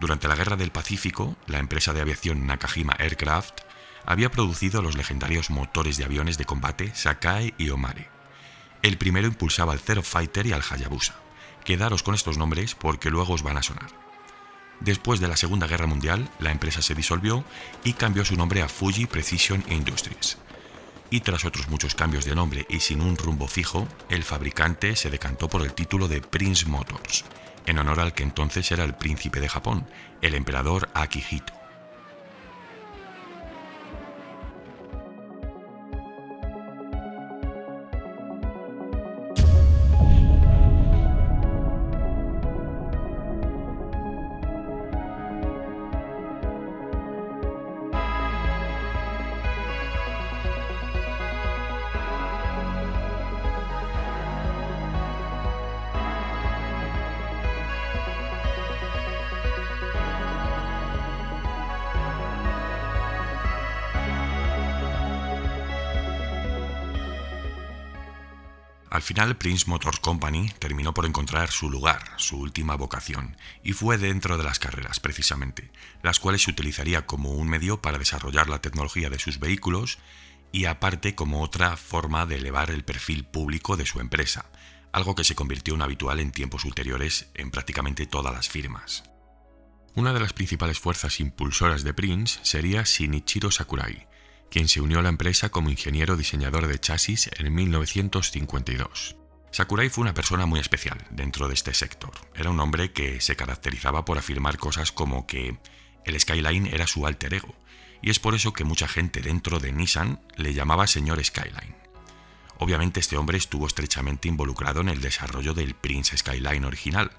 Durante la Guerra del Pacífico, la empresa de aviación Nakajima Aircraft había producido los legendarios motores de aviones de combate Sakai y Omare. El primero impulsaba al Zero Fighter y al Hayabusa. Quedaros con estos nombres porque luego os van a sonar. Después de la Segunda Guerra Mundial, la empresa se disolvió y cambió su nombre a Fuji Precision Industries. Y tras otros muchos cambios de nombre y sin un rumbo fijo, el fabricante se decantó por el título de Prince Motors, en honor al que entonces era el príncipe de Japón, el emperador Akihito. Al final, Prince Motor Company terminó por encontrar su lugar, su última vocación, y fue dentro de las carreras, precisamente, las cuales se utilizaría como un medio para desarrollar la tecnología de sus vehículos y aparte como otra forma de elevar el perfil público de su empresa, algo que se convirtió en habitual en tiempos ulteriores en prácticamente todas las firmas. Una de las principales fuerzas impulsoras de Prince sería Shinichiro Sakurai, quien se unió a la empresa como ingeniero diseñador de chasis en 1952. Sakurai fue una persona muy especial dentro de este sector. Era un hombre que se caracterizaba por afirmar cosas como que el Skyline era su alter ego, y es por eso que mucha gente dentro de Nissan le llamaba señor Skyline. Obviamente este hombre estuvo estrechamente involucrado en el desarrollo del Prince Skyline original,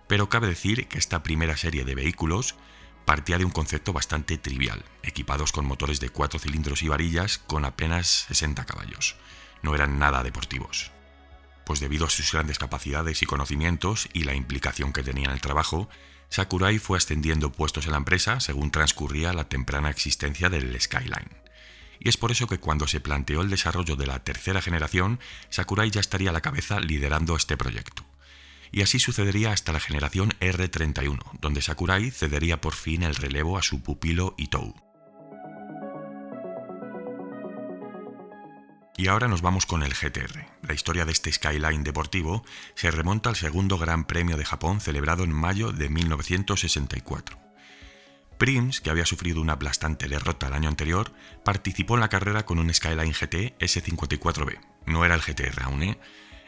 pero cabe decir que esta primera serie de vehículos partía de un concepto bastante trivial, equipados con motores de 4 cilindros y varillas con apenas 60 caballos. No eran nada deportivos. Pues debido a sus grandes capacidades y conocimientos y la implicación que tenía en el trabajo, Sakurai fue ascendiendo puestos en la empresa según transcurría la temprana existencia del Skyline. Y es por eso que cuando se planteó el desarrollo de la tercera generación, Sakurai ya estaría a la cabeza liderando este proyecto. Y así sucedería hasta la generación R31, donde Sakurai cedería por fin el relevo a su pupilo Itou. Y ahora nos vamos con el GTR. La historia de este Skyline deportivo se remonta al segundo Gran Premio de Japón celebrado en mayo de 1964. Prince, que había sufrido una aplastante derrota el año anterior, participó en la carrera con un Skyline GT S54B. No era el GTR aún,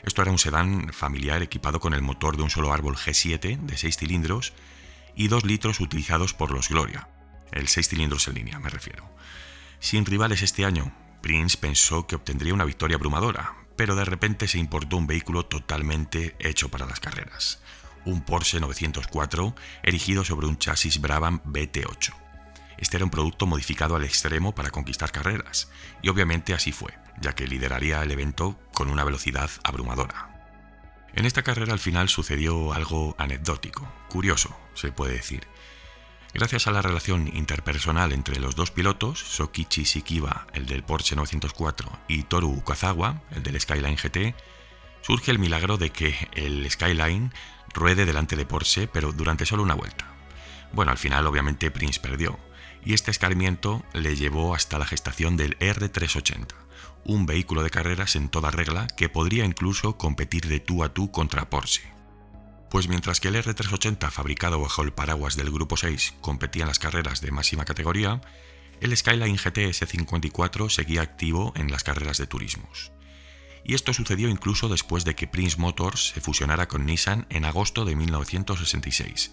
Esto era un sedán familiar equipado con el motor de un solo árbol G7 de 6 cilindros y 2 litros utilizados por los Gloria, el 6 cilindros en línea me refiero. Sin rivales este año, Prince pensó que obtendría una victoria abrumadora, pero de repente se importó un vehículo totalmente hecho para las carreras, un Porsche 904 erigido sobre un chasis Brabham BT8. Este era un producto modificado al extremo para conquistar carreras, y obviamente así fue, ya que lideraría el evento con una velocidad abrumadora. En esta carrera al final sucedió algo anecdótico, curioso, se puede decir. Gracias a la relación interpersonal entre los dos pilotos, Sokichi Shikiba, el del Porsche 904, y Toru Ukazawa, el del Skyline GT, surge el milagro de que el Skyline ruede delante de Porsche, pero durante solo una vuelta. Bueno, al final obviamente Prince perdió, y este escarmiento le llevó hasta la gestación del R380, un vehículo de carreras en toda regla que podría incluso competir de tú a tú contra Porsche. Pues mientras que el R380 fabricado bajo el paraguas del Grupo 6 competía en las carreras de máxima categoría, el Skyline GT S54 seguía activo en las carreras de turismos. Y esto sucedió incluso después de que Prince Motors se fusionara con Nissan en agosto de 1966.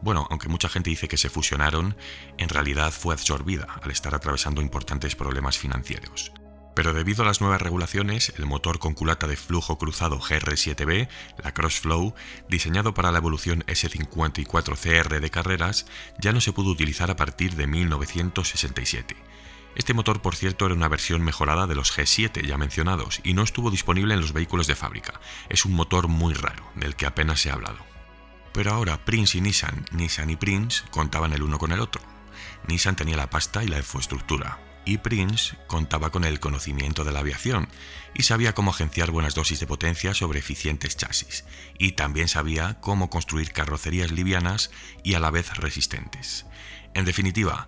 Bueno, aunque mucha gente dice que se fusionaron, en realidad fue absorbida al estar atravesando importantes problemas financieros. Pero debido a las nuevas regulaciones, el motor con culata de flujo cruzado GR7B, la Crossflow, diseñado para la evolución S54CR de carreras, ya no se pudo utilizar a partir de 1967. Este motor, por cierto, era una versión mejorada de los G7 ya mencionados y no estuvo disponible en los vehículos de fábrica. Es un motor muy raro, del que apenas se ha hablado. Pero ahora Prince y Nissan y Prince contaban el uno con el otro. Nissan tenía la pasta y la infraestructura. y Prince contaba con el conocimiento de la aviación y sabía cómo agenciar buenas dosis de potencia sobre eficientes chasis, y también sabía cómo construir carrocerías livianas y a la vez resistentes. En definitiva,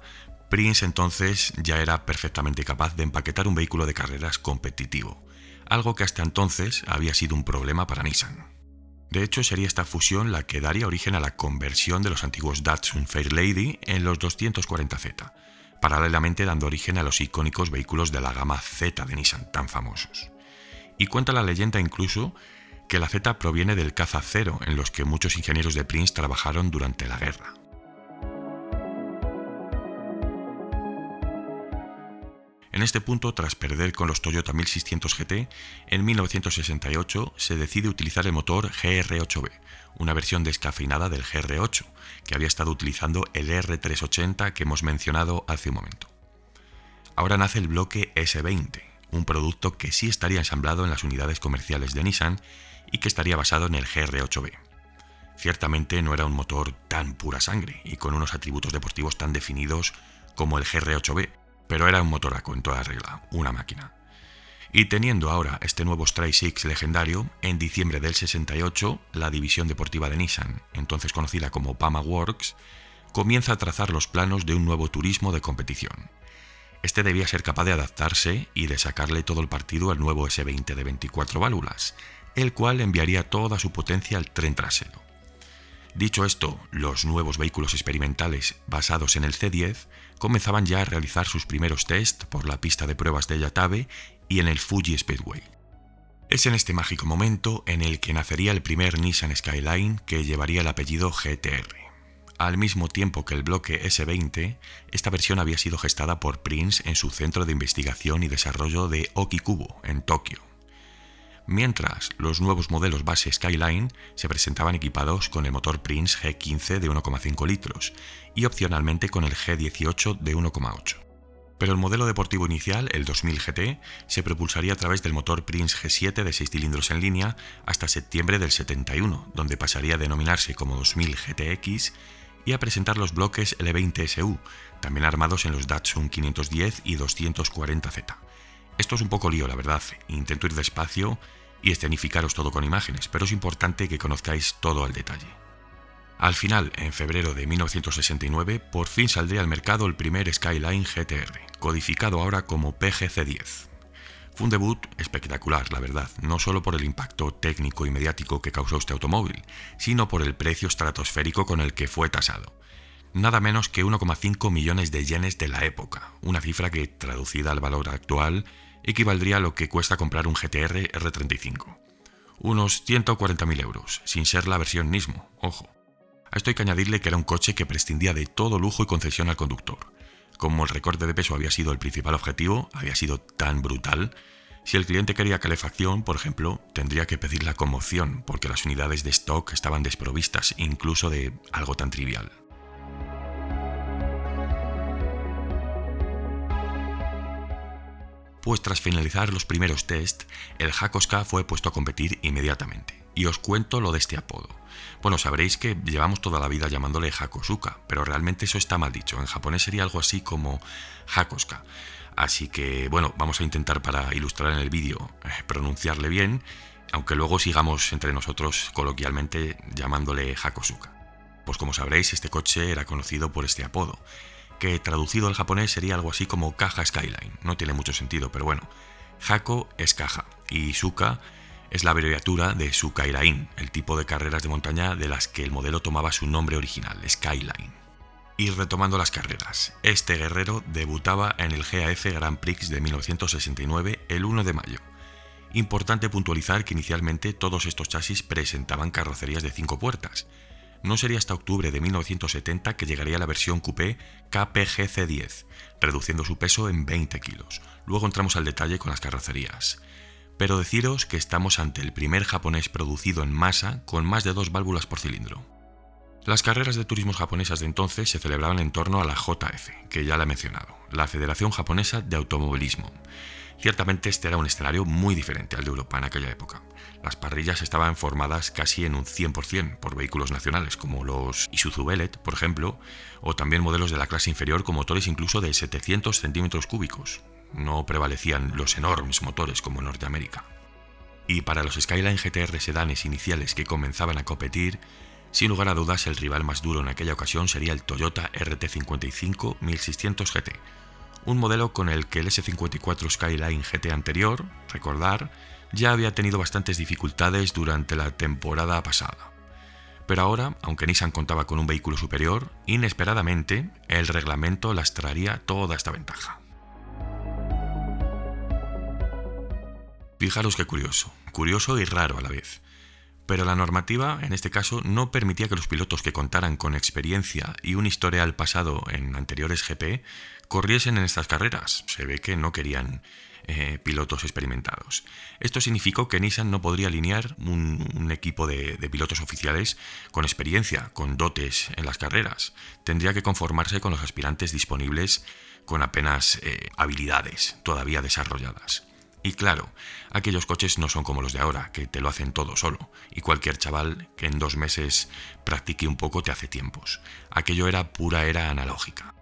Prince entonces ya era perfectamente capaz de empaquetar un vehículo de carreras competitivo, algo que hasta entonces había sido un problema para Nissan. De hecho, sería esta fusión la que daría origen a la conversión de los antiguos Datsun Fairlady en los 240Z, paralelamente dando origen a los icónicos vehículos de la gama Z de Nissan tan famosos. Y cuenta la leyenda incluso que la Z proviene del caza Zero, en los que muchos ingenieros de Prince trabajaron durante la guerra. En este punto, tras perder con los Toyota 1600 GT, en 1968 se decide utilizar el motor GR8B, una versión descafeinada del GR8, que había estado utilizando el R380 que hemos mencionado hace un momento. Ahora nace el bloque S20, un producto que sí estaría ensamblado en las unidades comerciales de Nissan y que estaría basado en el GR8B. Ciertamente no era un motor tan pura sangre y con unos atributos deportivos tan definidos como el GR8B, pero era un motoraco en toda regla, una máquina. Y teniendo ahora este nuevo Stray-Six legendario, en diciembre del 68, la división deportiva de Nissan, entonces conocida como Pama Works, comienza a trazar los planos de un nuevo turismo de competición. Este debía ser capaz de adaptarse y de sacarle todo el partido al nuevo S20 de 24 válvulas, el cual enviaría toda su potencia al tren trasero. Dicho esto, los nuevos vehículos experimentales basados en el C10 comenzaban ya a realizar sus primeros test por la pista de pruebas de Yatabe y en el Fuji Speedway. Es en este mágico momento en el que nacería el primer Nissan Skyline que llevaría el apellido GTR. Al mismo tiempo que el bloque S20, esta versión había sido gestada por Prince en su centro de investigación y desarrollo de Okikubo, en Tokio. Mientras, los nuevos modelos base Skyline se presentaban equipados con el motor Prince G15 de 1,5 litros y opcionalmente con el G18 de 1,8. Pero el modelo deportivo inicial, el 2000 GT, se propulsaría a través del motor Prince G7 de 6 cilindros en línea hasta septiembre del 71, donde pasaría a denominarse como 2000 GTX y a presentar los bloques L20 SU, también armados en los Datsun 510 y 240Z. Esto es un poco lío, la verdad, intento ir despacio y escenificaros todo con imágenes, pero es importante que conozcáis todo al detalle. Al final, en febrero de 1969, por fin saldría al mercado el primer Skyline GTR, codificado ahora como PGC10. Fue un debut espectacular, la verdad, no solo por el impacto técnico y mediático que causó este automóvil, sino por el precio estratosférico con el que fue tasado. Nada menos que 1,5 millones de yenes de la época, una cifra que, traducida al valor actual, equivaldría a lo que cuesta comprar un GTR R35. Unos 140.000 euros, sin ser la versión Nismo, ojo. A esto hay que añadirle que era un coche que prescindía de todo lujo y concesión al conductor. Como el recorte de peso había sido el principal objetivo, había sido tan brutal, si el cliente quería calefacción, por ejemplo, tendría que pedir la conmoción, porque las unidades de stock estaban desprovistas incluso de algo tan trivial. Pues tras finalizar los primeros test, el Hakosuka fue puesto a competir inmediatamente. Y os cuento lo de este apodo. Bueno, sabréis que llevamos toda la vida llamándole Hakosuka, pero realmente eso está mal dicho. En japonés sería algo así como Hakosuka. Así que, bueno, vamos a intentar para ilustrar en el vídeo pronunciarle bien, aunque luego sigamos entre nosotros coloquialmente llamándole Hakosuka. Pues como sabréis, este coche era conocido por este apodo, que traducido al japonés sería algo así como caja Skyline. No tiene mucho sentido, pero bueno. Hako es caja y Suka es la abreviatura de Sukairain, el tipo de carreras de montaña de las que el modelo tomaba su nombre original, Skyline. Y retomando las carreras, este guerrero debutaba en el GAF Grand Prix de 1969 el 1 de mayo. Importante puntualizar que inicialmente todos estos chasis presentaban carrocerías de 5 puertas. No sería hasta octubre de 1970 que llegaría la versión coupé KPGC10, reduciendo su peso en 20 kilos. Luego entramos al detalle con las carrocerías. Pero deciros que estamos ante el primer japonés producido en masa con más de 2 válvulas por cilindro. Las carreras de turismo japonesas de entonces se celebraban en torno a la JF, que ya la he mencionado, la Federación Japonesa de Automovilismo. Ciertamente este era un escenario muy diferente al de Europa en aquella época. Las parrillas estaban formadas casi en un 100% por vehículos nacionales, como los Isuzu Velvet, por ejemplo, o también modelos de la clase inferior con motores incluso de 700 centímetros cúbicos. No prevalecían los enormes motores como en Norteamérica. Y para los Skyline GTR sedanes iniciales que comenzaban a competir, sin lugar a dudas el rival más duro en aquella ocasión sería el Toyota RT55 1600 GT, un modelo con el que el S54 Skyline GT anterior, recordar, ya había tenido bastantes dificultades durante la temporada pasada. Pero ahora, aunque Nissan contaba con un vehículo superior, inesperadamente el reglamento lastraría toda esta ventaja. Fijaros qué curioso y raro a la vez. Pero la normativa, en este caso, no permitía que los pilotos que contaran con experiencia y un historial pasado en anteriores GP corriesen en estas carreras. Se ve que no querían pilotos experimentados. Esto significó que Nissan no podría alinear un equipo de pilotos oficiales con experiencia, con dotes en las carreras. Tendría que conformarse con los aspirantes disponibles con apenas habilidades todavía desarrolladas. Y claro, aquellos coches no son como los de ahora, que te lo hacen todo solo, y cualquier chaval que en 2 meses practique un poco te hace tiempos. Aquello era pura era analógica.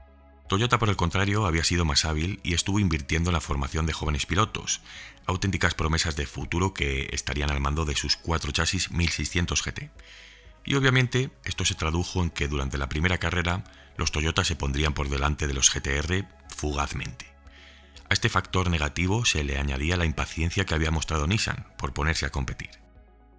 Toyota, por el contrario, había sido más hábil y estuvo invirtiendo en la formación de jóvenes pilotos, auténticas promesas de futuro que estarían al mando de sus 4 chasis 1600 GT. Y obviamente esto se tradujo en que durante la primera carrera los Toyota se pondrían por delante de los GTR fugazmente. A este factor negativo se le añadía la impaciencia que había mostrado Nissan por ponerse a competir.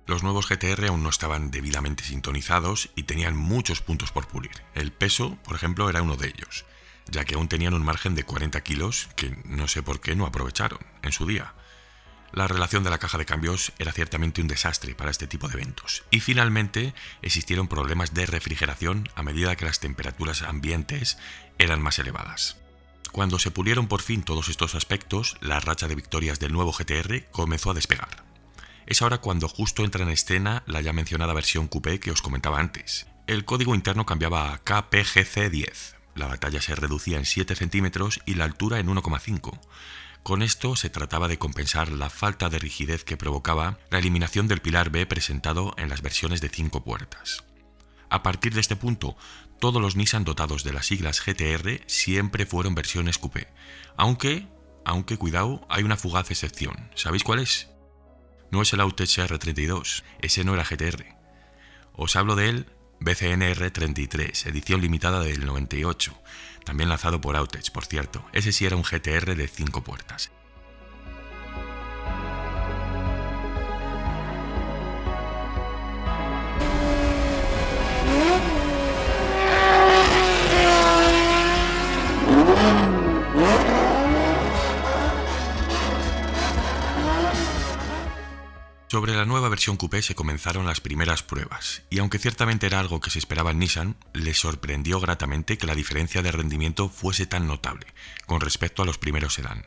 Los nuevos GTR aún no estaban debidamente sintonizados y tenían muchos puntos por pulir. El peso, por ejemplo, era uno de ellos, ya que aún tenían un margen de 40 kilos que no sé por qué no aprovecharon en su día. La relación de la caja de cambios era ciertamente un desastre para este tipo de eventos. Y finalmente existieron problemas de refrigeración a medida que las temperaturas ambientes eran más elevadas. Cuando se pulieron por fin todos estos aspectos, la racha de victorias del nuevo GTR comenzó a despegar. Es ahora cuando justo entra en escena la ya mencionada versión coupé que os comentaba antes. El código interno cambiaba a KPGC10, la batalla se reducía en 7 centímetros y la altura en 1,5. Con esto se trataba de compensar la falta de rigidez que provocaba la eliminación del pilar B presentado en las versiones de 5 puertas. A partir de este punto, todos los Nissan dotados de las siglas GTR siempre fueron versiones coupé. Aunque cuidado, hay una fugaz excepción. ¿Sabéis cuál es? No es el Outage R32, ese no era GTR. Os hablo del BCN R33, edición limitada del 98, también lanzado por Outage, por cierto. Ese sí era un GTR de 5 puertas. Sobre la nueva versión coupé se comenzaron las primeras pruebas, y aunque ciertamente era algo que se esperaba en Nissan, les sorprendió gratamente que la diferencia de rendimiento fuese tan notable con respecto a los primeros sedán.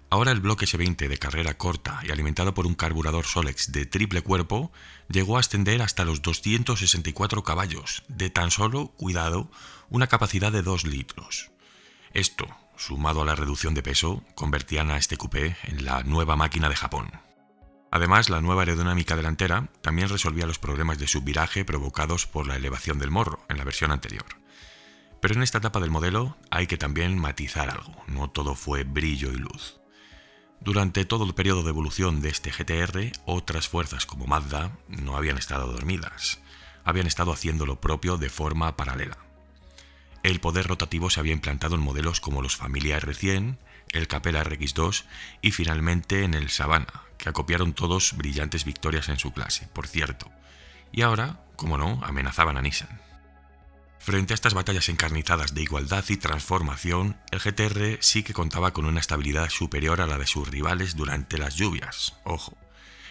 Ahora el bloque S20 de carrera corta y alimentado por un carburador Solex de triple cuerpo llegó a ascender hasta los 264 caballos, de tan solo, cuidado, una capacidad de 2 litros. Esto, sumado a la reducción de peso, convertían a este coupé en la nueva máquina de Japón. Además, la nueva aerodinámica delantera también resolvía los problemas de subviraje provocados por la elevación del morro en la versión anterior. Pero en esta etapa del modelo hay que también matizar algo, no todo fue brillo y luz. Durante todo el periodo de evolución de este GTR, otras fuerzas como Mazda no habían estado dormidas, habían estado haciendo lo propio de forma paralela. El poder rotativo se había implantado en modelos como los Familia R100, el Capella RX2 y finalmente en el Savannah, que acopiaron todos brillantes victorias en su clase, por cierto, y ahora, como no, amenazaban a Nissan. Frente a estas batallas encarnizadas de igualdad y transformación, el GTR sí que contaba con una estabilidad superior a la de sus rivales durante las lluvias, ojo,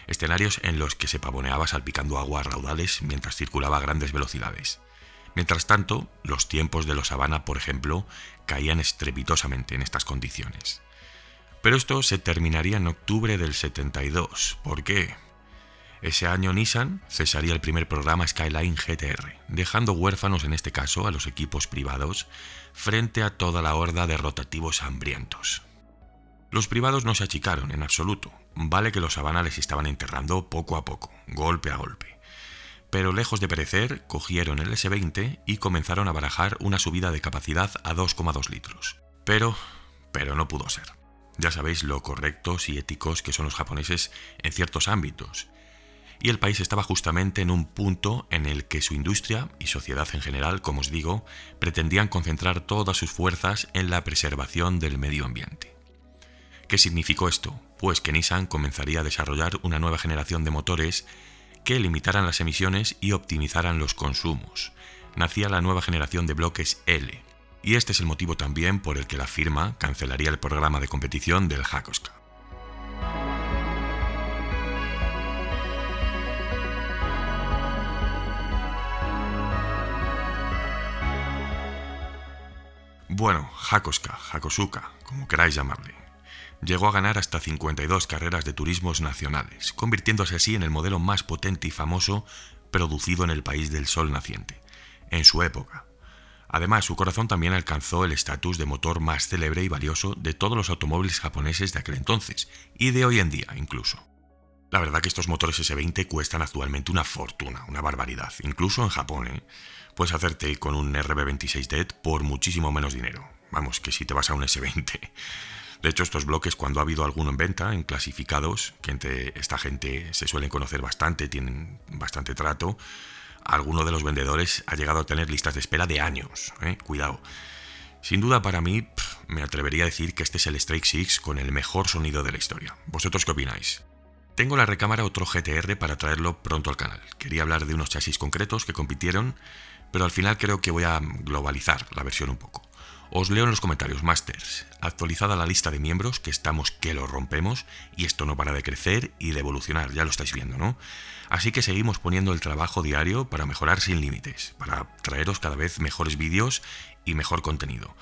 escenarios en los que se pavoneaba salpicando agua a raudales mientras circulaba a grandes velocidades. Mientras tanto, los tiempos de los Savannah, por ejemplo, caían estrepitosamente en estas condiciones. Pero esto se terminaría en octubre del 72. ¿Por qué? Ese año Nissan cesaría el primer programa Skyline GTR, dejando huérfanos en este caso a los equipos privados frente a toda la horda de rotativos hambrientos. Los privados no se achicaron en absoluto, vale que los Havana les estaban enterrando poco a poco, golpe a golpe. Pero lejos de perecer, cogieron el S-20 y comenzaron a barajar una subida de capacidad a 2,2 litros. Pero no pudo ser. Ya sabéis lo correctos y éticos que son los japoneses en ciertos ámbitos. Y el país estaba justamente en un punto en el que su industria y sociedad en general, como os digo, pretendían concentrar todas sus fuerzas en la preservación del medio ambiente. ¿Qué significó esto? Pues que Nissan comenzaría a desarrollar una nueva generación de motores que limitaran las emisiones y optimizaran los consumos. Nacía la nueva generación de bloques L, y este es el motivo también por el que la firma cancelaría el programa de competición del Hakosuka. Bueno, Hakosuka, como queráis llamarle. Llegó a ganar hasta 52 carreras de turismos nacionales, convirtiéndose así en el modelo más potente y famoso producido en el país del sol naciente, en su época. Además, su corazón también alcanzó el estatus de motor más célebre y valioso de todos los automóviles japoneses de aquel entonces, y de hoy en día incluso. La verdad que estos motores S20 cuestan actualmente una fortuna, una barbaridad, incluso en Japón, Puedes hacerte con un RB26D por muchísimo menos dinero, vamos, que si te vas a un S20. De hecho, estos bloques, cuando ha habido alguno en venta, en clasificados, que entre esta gente se suelen conocer bastante, tienen bastante trato, alguno de los vendedores ha llegado a tener listas de espera de años, Cuidado. Sin duda para mí, me atrevería a decir que este es el Strike 6 con el mejor sonido de la historia. ¿Vosotros qué opináis? Tengo en la recámara otro GTR para traerlo pronto al canal. Quería hablar de unos chasis concretos que compitieron, pero al final creo que voy a globalizar la versión un poco. Os leo en los comentarios, Masters. Actualizada la lista de miembros, que estamos que lo rompemos, y esto no para de crecer y de evolucionar, ya lo estáis viendo, ¿no? Así que seguimos poniendo el trabajo diario para mejorar sin límites, para traeros cada vez mejores vídeos y mejor contenido.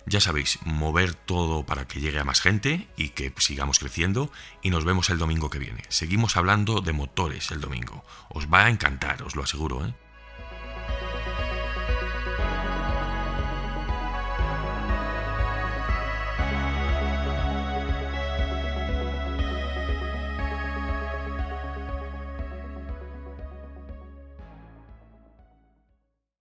Ya sabéis, mover todo para que llegue a más gente y que sigamos creciendo, y nos vemos el domingo que viene. Seguimos hablando de motores el domingo. Os va a encantar, os lo aseguro,